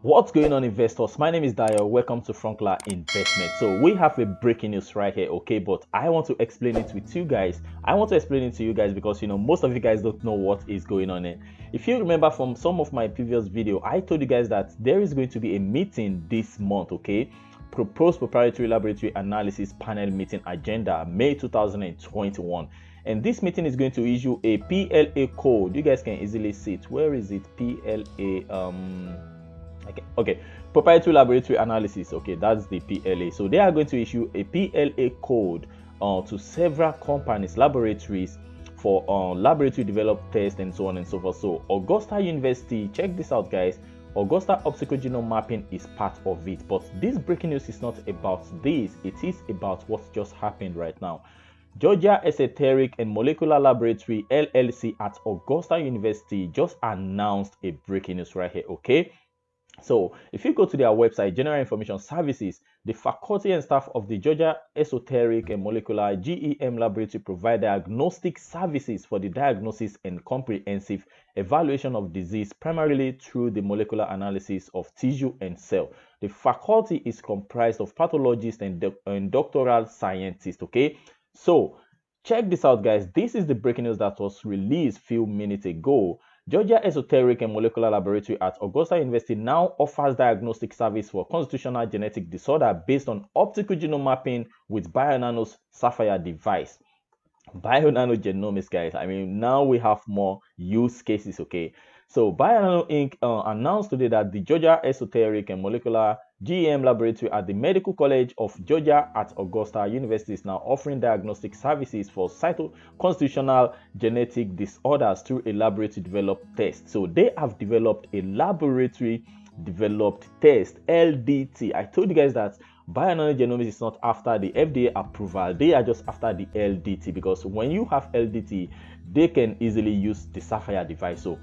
What's going on, investors? My name is Dayo. Welcome to Frunkla Investment. So we have a breaking news right here, okay? But I want to explain it with you guys. I want to explain it to you guys because most of you guys don't know what is going on here. If you remember from some of my previous video, I told you guys that there is going to be a meeting this month, okay? Proposed Proprietary Laboratory Analysis Panel Meeting Agenda, May 2021. And this meeting is going to issue a PLA code. You guys can easily see it. Where is it? PLA okay, proprietary laboratory analysis. Okay, that's the PLA. So they are going to issue a PLA code to several companies, laboratories, for laboratory developed tests and so on and so forth. So Augusta University, check this out, guys. Augusta optical genome mapping is part of it. But this breaking news is not about this. It is about what just happened right now. Georgia Esoteric and Molecular Laboratory LLC at Augusta University just announced a breaking news right here, okay? So if you go to their website, General Information Services, the faculty and staff of the Georgia Esoteric and Molecular GEM Laboratory provide diagnostic services for the diagnosis and comprehensive evaluation of disease, primarily through the molecular analysis of tissue and cell. The faculty is comprised of pathologists and doctoral scientists, okay? So check this out, guys. This is the breaking news that was released a few minutes ago. Georgia Esoteric and Molecular Laboratory at Augusta University now offers diagnostic service for constitutional genetic disorder based on optical genome mapping with Bionano's Saphyr device. Bionano Genomics, guys. I mean, now we have more use cases, okay? So Bionano Inc. Announced today that the Georgia Esoteric and Molecular GEM Laboratory at the Medical College of Georgia at Augusta University is now offering diagnostic services for constitutional genetic disorders through a laboratory developed test. So they have developed a laboratory developed test, LDT. I told you guys that Bionano Genomics is not after the FDA approval. They are just after the LDT, because when you have LDT, they can easily use the Saphyr device. So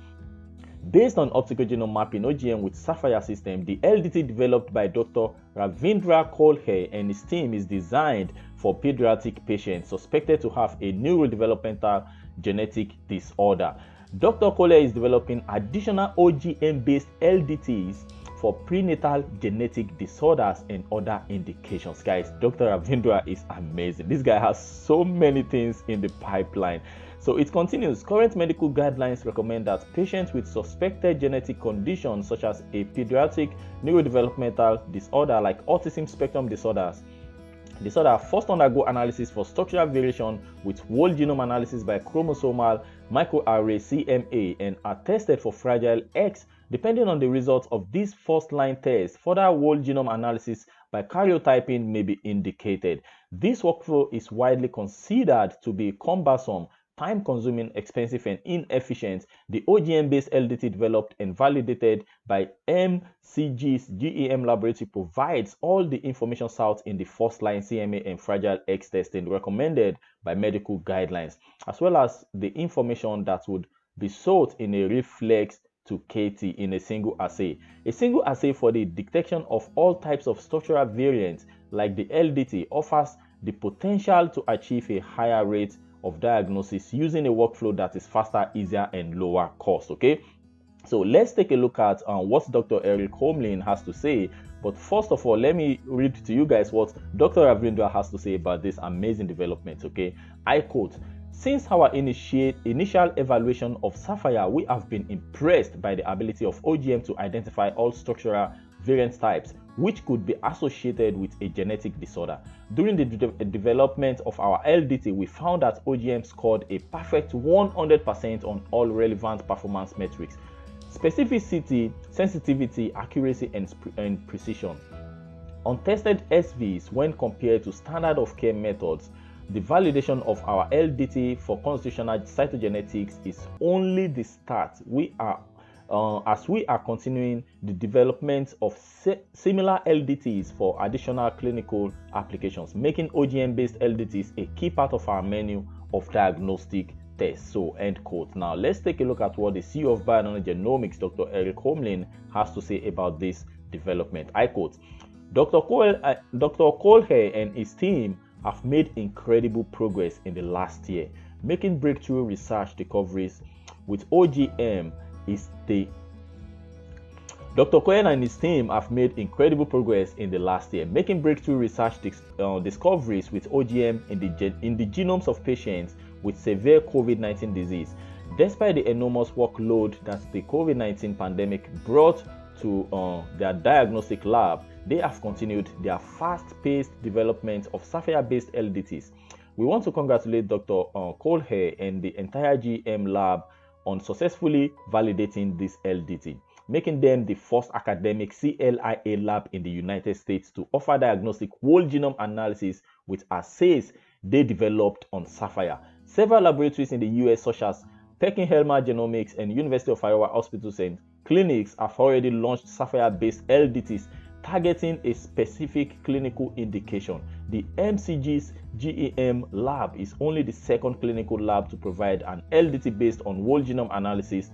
based on optical genome mapping OGM with Saphyr system, the LDT developed by Dr. Ravindra Kolhe and his team is designed for pediatric patients suspected to have a neurodevelopmental genetic disorder. Dr. Kolhe is developing additional OGM-based LDTs for prenatal genetic disorders and other indications. Guys, Dr. Ravindra is amazing. This guy has so many things in the pipeline. So it continues. Current medical guidelines recommend that patients with suspected genetic conditions such as a pediatric neurodevelopmental disorder like autism spectrum disorder first undergo analysis for structural variation with whole genome analysis by chromosomal microarray CMA and are tested for Fragile X. Depending on the results of this first-line test, further whole genome analysis by karyotyping may be indicated. This workflow is widely considered to be cumbersome, time-consuming, expensive, and inefficient. The OGM-based LDT developed and validated by MCG's GEM laboratory provides all the information sought in the first-line CMA and Fragile X testing recommended by medical guidelines, as well as the information that would be sought in a reflex to KT in a single assay. A single assay for the detection of all types of structural variants like the LDT offers the potential to achieve a higher rate of diagnosis using a workflow that is faster, easier, and lower cost, okay? So let's take a look at what Dr. Eric Holmlin has to say. But first of all, let me read to you guys what Dr. Ravindra has to say about this amazing development, okay? I quote, "Since our initial evaluation of Saphyr, we have been impressed by the ability of OGM to identify all structural variant types which could be associated with a genetic disorder. During the development of our LDT, we found that OGM scored a perfect 100% on all relevant performance metrics: specificity, sensitivity, accuracy, and precision. Untested SVs when compared to standard of care methods. The validation of our LDT for constitutional cytogenetics is only the start. As we are continuing the development of similar LDTs for additional clinical applications, making OGM-based LDTs a key part of our menu of diagnostic tests." So, end quote. Now, let's take a look at what the CEO of Bionano Genomics, Dr. Eric Holmlin, has to say about this development. I quote, Dr. Kolhe and his team have made incredible progress in the last year, making breakthrough research discoveries with OGM is the Dr. Cohen and his team have made incredible progress in the last year, making breakthrough research discoveries with OGM in the genomes of patients with severe COVID-19 disease. Despite the enormous workload that the COVID-19 pandemic brought to their diagnostic lab, they have continued their fast-paced development of Saphyr-based LDTs. We want to congratulate Dr. Colher and the entire GM lab on successfully validating this LDT, making them the first academic CLIA lab in the United States to offer diagnostic whole genome analysis with assays they developed on Saphyr. Several laboratories in the US, such as Bngo Genomics and University of Iowa Hospitals and clinics, have already launched Saphyr-based LDTs targeting a specific clinical indication. The MCG's GEM lab is only the second clinical lab to provide an LDT based on whole genome analysis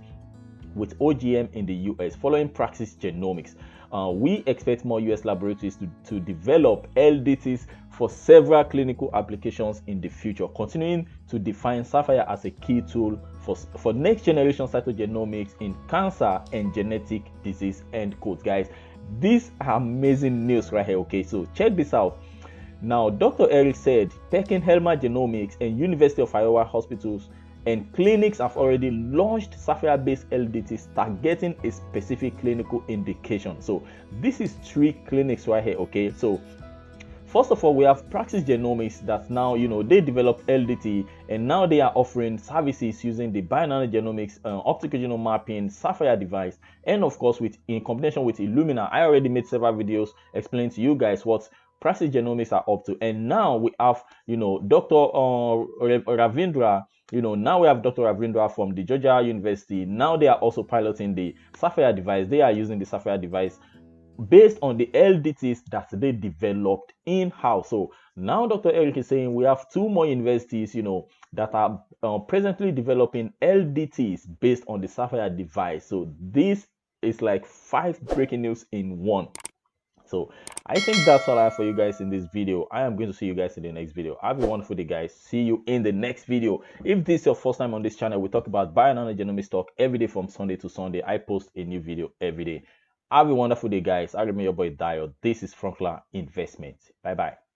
with OGM in the US, following Praxis Genomics. We expect more US laboratories to develop LDTs for several clinical applications in the future, continuing to define Saphyr as a key tool for next generation cytogenomics in cancer and genetic disease. End quote, guys. These are amazing news right here. Okay, so check this out. Now, Dr. Eric said Bngo Genomics and University of Iowa hospitals and clinics have already launched Saphyr-based LDTs targeting a specific clinical indication. So this is 3 clinics right here. Okay, so first of all, we have Praxis Genomics that now, they developed LDT and now they are offering services using the Bionano Genomics optical genome mapping Saphyr device, and of course in combination with Illumina. I already made several videos explaining to you guys what Praxis Genomics are up to, and now we have Dr. Ravindra. Now we have Dr. Ravindra from the Georgia University. Now they are also piloting the Saphyr device. They are using the Saphyr device based on the LDTs that they developed in-house. So now Dr. Eric is saying we have 2 more universities, that are presently developing LDTs based on the Saphyr device. So this is like 5 breaking news in one. So I think that's all I have for you guys in this video. I am going to see you guys in the next video. Have a wonderful day, guys. See you in the next video. If this is your first time on this channel, we talk about Bionano Genomics stock every day from Sunday to Sunday. I post a new video every day. Have a wonderful day, guys. I remain your boy Dayo. This is Frunkla Investment. Bye bye.